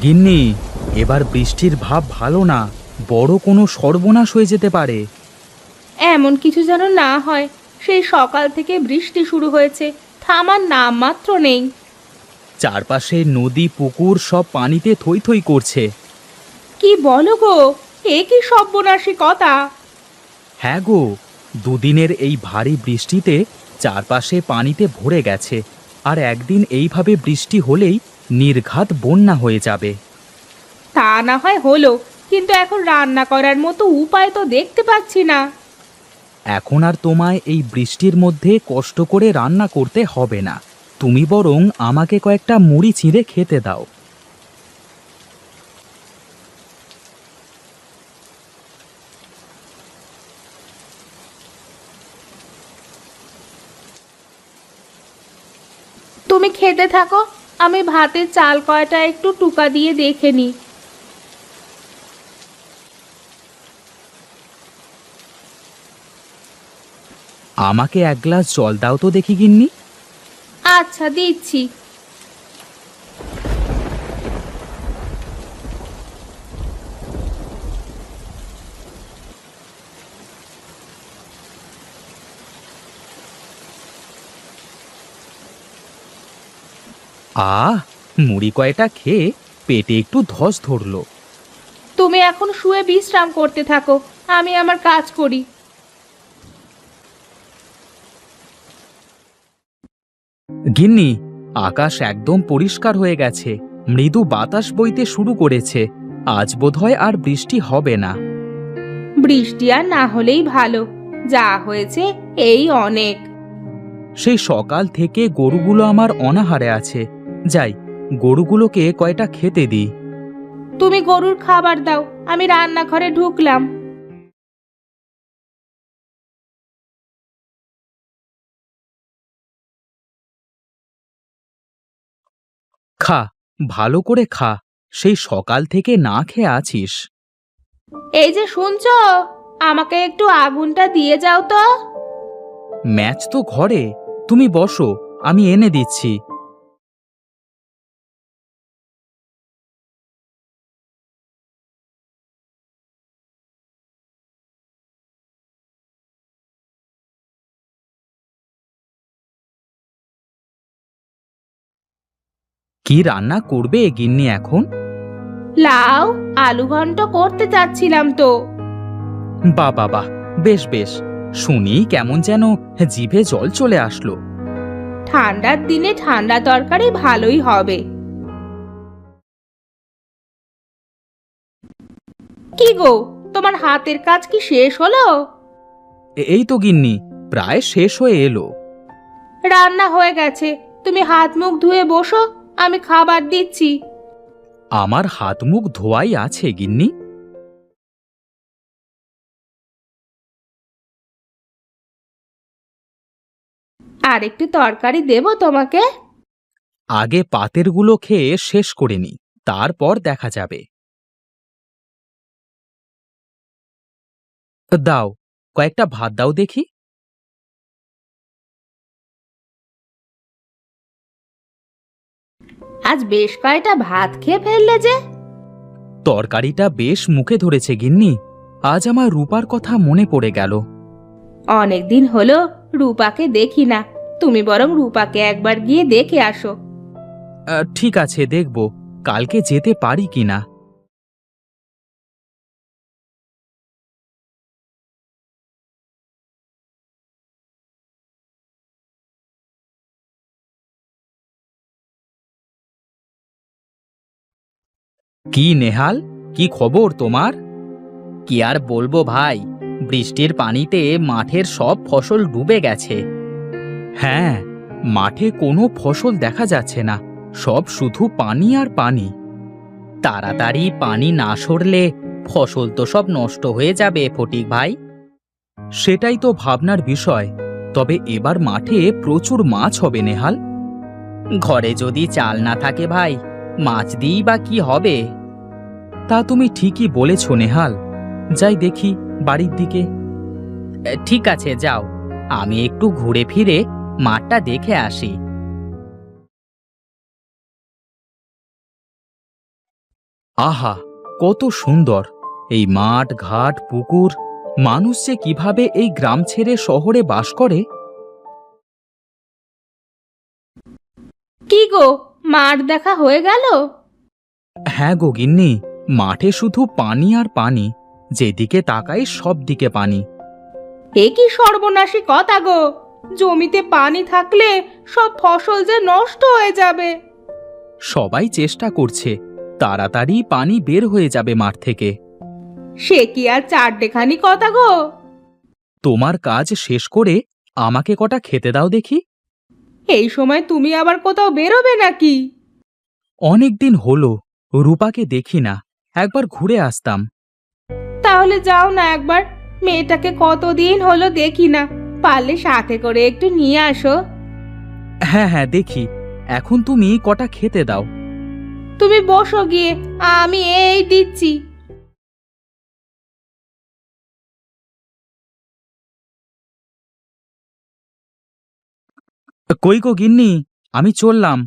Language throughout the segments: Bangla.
গিন্নি, এবার বৃষ্টির ভাব ভালো না। বড় কোনো সর্বনাশ হয়ে যেতে পারে। এমন কিছু যেন না হয়। সেই সকাল থেকে বৃষ্টি শুরু হয়েছে, থামার নাম মাত্র নেই। চারপাশে নদী পুকুর সব পানিতে থই থই করছে। কি বলো গো, এ কি সর্বনাশী কথা! হ্যাঁ গো, দুদিনের এই ভারী বৃষ্টিতে চারপাশে পানিতে ভরে গেছে। আর একদিন এইভাবে বৃষ্টি হলেই নির্ঘাত বন্যা হয়ে যাবে। তা না হয় হলো, কিন্তু এখন রান্না করার মতো উপায় তো দেখতে পাচ্ছি না। এখন আর তোমায় এই বৃষ্টির মধ্যে কষ্ট করে রান্না করতে হবে না। তুমি বরং আমাকে কয়েকটা মুড়ি চিঁড়ে খেতে দাও। তুমি খেতে থাকো, আমি ভাতের চাল কয়টা একটু টুকা দিয়ে দেখে নিই। আমাকে এক গ্লাস জল দাও তো দেখি গিন্নি। আচ্ছা, দিচ্ছি। আহ, মুড়ি কয়টা খেয়ে পেটে একটু ধস ধরলো। তুমি এখন শুয়ে বিশ্রাম করতে থাকো, আমি আমার কাজ করি। গিন্নি, আকাশ একদম পরিষ্কার হয়ে গেছে। মৃদু বাতাস বইতে শুরু করেছে। আজ বোধহয় আর বৃষ্টি হবে না। বৃষ্টি আর না হলেই ভালো, যা হয়েছে এই অনেক। সেই সকাল থেকে গরুগুলো আমার অনাহারে আছে। যাই, গরুগুলোকে কয়টা খেতে দিই। তুমি গরুর খাবার দাও, আমি রান্নাঘরে ঢুকলাম। খা, ভালো করে খা। সেই সকাল থেকে না খেয়ে আছিস। এই যে শুনছো, আমাকে একটু আগুনটা দিয়ে যাও তো। ম্যাচ তো ঘরে, তুমি বসো, আমি এনে দিচ্ছি। কি রান্না করবে গিন্নি এখন? লাউ, আলু ঘন্ট করতে চাচ্ছিলাম তো। বাহ বাহ বাহ, বেশ বেশ। শুনি কেমন যেন জিভে জল চলে আসলো। ঠান্ডার দিনে ঠান্ডা তরকারি ভালোই হবে। কি গো, তোমার হাতের কাজ কি শেষ হলো? এই তো গিন্নি, প্রায় শেষ হয়ে এলো। রান্না হয়ে গেছে, তুমি হাত মুখ ধুয়ে বসো, আমি খাবার দিচ্ছি। আমার হাত মুখ ধোয়াই আছে গিন্নি। আর একটু তরকারি দেবো তোমাকে? আগে পাতেরগুলো খেয়ে শেষ করে নি, তারপর দেখা যাবে। দাও, কয়েকটা ভাত দাও দেখি। আজ বেশ কয়টা ভাত খেয়ে ফেললে যে। তরকারিটা বেশ মুখে ধরেছে গিন্নি। আজ আমার রূপার কথা মনে পড়ে গেল। অনেকদিন হলো রূপাকে দেখি না, তুমি বরং রূপাকে একবার গিয়ে দেখে আসো। ঠিক আছে, দেখব কালকে যেতে পারি কিনা। কি নেহাল, কি খবর তোমার? কি আর বলবো ভাই, বৃষ্টির পানিতে মাঠের সব ফসল ডুবে গেছে। হ্যাঁ, মাঠে কোনো ফসল দেখা যাচ্ছে না, সব শুধু পানি আর পানি। তাড়াতাড়ি পানি না সরলে ফসল তো সব নষ্ট হয়ে যাবে ফটিক ভাই। সেটাই তো ভাবনার বিষয়। তবে এবার মাঠে প্রচুর মাছ হবে নেহাল। ঘরে যদি চাল না থাকে ভাই, মাছ দিই বা কি হবে? তা তুমি ঠিকই বলেছ নেহাল। যাই দেখি বাড়ির দিকে। ঠিক আছে, যাও, আমি একটু ঘুরে ফিরে মাঠটা দেখে আসি। আহা, কত সুন্দর এই মাঠ ঘাট পুকুর! মানুষ যে কিভাবে এই গ্রাম ছেড়ে শহরে বাস করে! কি গো, মাঠ দেখা হয়ে গেল? হ্যাঁ গো গিন্নি, মাঠে শুধু পানি আর পানি, যেদিকে তাকাই সব দিকে পানি। এ কি সর্বনাশী কথা গো! জমিতে পানি থাকলে সব ফসল যে নষ্ট হয়ে যাবে। সবাই চেষ্টা করছে তাড়াতাড়ি পানি বের হয়ে যাবে মাঠ থেকে। সে কি আর চারটেখানি কথা গো! তোমার কাজ শেষ করে আমাকে কটা খেতে দাও দেখি। এই সময় তুমি আবার কোথাও বেরোবে নাকি? অনেক দিন হলো রূপাকে দেখি না, একবার ঘুরে আসতাম। তাহলে যাও না একবার, মেয়েটাকে কতদিন হলো দেখি না, পারলে সাথে করে একটু নিয়ে আসো। হ্যাঁ হ্যাঁ দেখি, এখন তুমি কটা খেতে দাও। তুমি বসো গিয়ে, আমি এই দিচ্ছি। কই গো গিন্নি, আমি চললাম।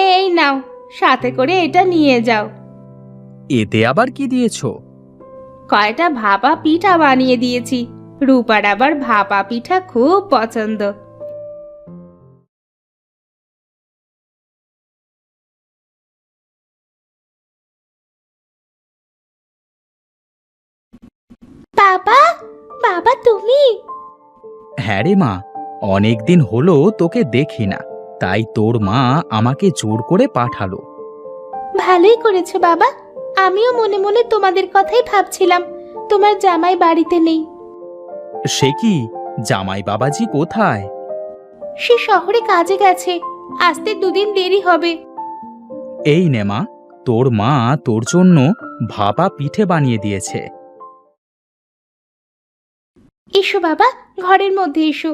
এই নাও, সাথে করে এটা নিয়ে যাও। এতে আবার কি দিয়েছো? কয়টা ভাপা পিঠা বানিয়ে দিয়েছি, রূপার আবার ভাপা পিঠা খুব পছন্দ। বাবা, বাবা তুমি? হ্যাঁ রে মা, অনেক দিন হলো তোকে দেখি না, তাই তোর মা আমাকে জোর করে পাঠালো। ভালোই করেছো বাবা, আমিও মনে মনে তোমাদের কথাই ভাবছিলাম। তোমার জামাই বাড়িতে নেই। সে কি, জামাই বাবাজি কোথায়? সে শহরে কাজে গেছে, আসতে দুদিন দেরি হবে। এই নে মা, তোর মা তোর জন্য ভাপা পিঠে বানিয়ে দিয়েছে। এসো বাবা, ঘরের মধ্যে এসো।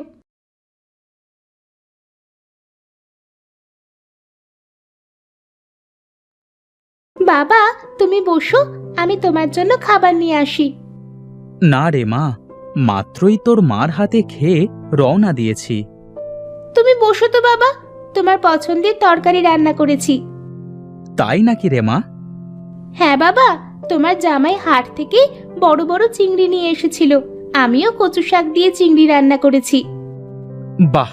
বাবা, তুমি বসো, আমি তোমার জন্য খাবার নিয়ে আসি। না রে মা, মাত্রই তোর মার হাতে খেয়ে রওনা দিয়েছি। তুমি বসো তো বাবা, তোমার পছন্দের তরকারি রান্না করেছি। তাই নাকি রে মা? হ্যাঁ বাবা, তোমার জামাই হাট থেকে বড় বড় চিংড়ি নিয়ে এসেছিল, আমিও কচু শাক দিয়ে চিংড়ি রান্না করেছি। বাহ,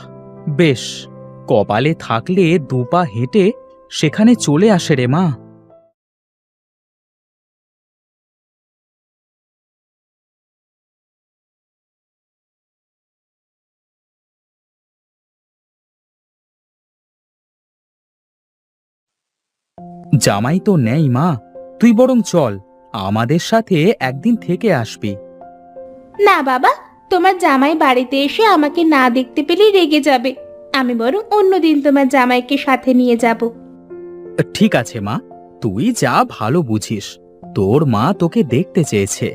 বেশ, কপালে থাকলে দুপা হেঁটে সেখানে চলে আসে রে মা। জামাই তো নেই মা, তুই বরং চল, আমাদের সাথে একদিন থেকে আসবি। না বাবা, তোমার জামাই বাড়িতে এসে আমাকে না দেখতে পেলেই রেগে যাবে। আমি বরং অন্যদিন তোমার জামাইকে সাথে নিয়ে যাব। ঠিক আছে মা, তুই যা ভালো বুঝিস, তোর মা তোকে দেখতে চেয়েছে।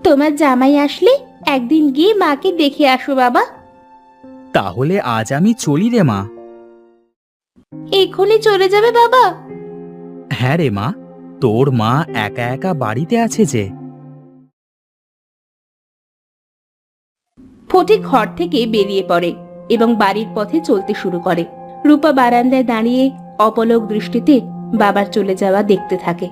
তোমার জামাই আসলে একদিন গিয়ে মাকে দেখে আসো বাবা। তাহলে আজ আমি চলি রে মা। এক্ষুনি চলে যাবে বাবা? হ্যাঁ রে মা, তোর মা একা একা বাড়িতে আছে যে। ফটিক ঘর থেকে বেরিয়ে পড়ে এবং বাড়ির পথে চলতে শুরু করে। রূপা বারান্দায় দাঁড়িয়ে অপলক দৃষ্টিতে বাবার চলে যাওয়া দেখতে থাকে।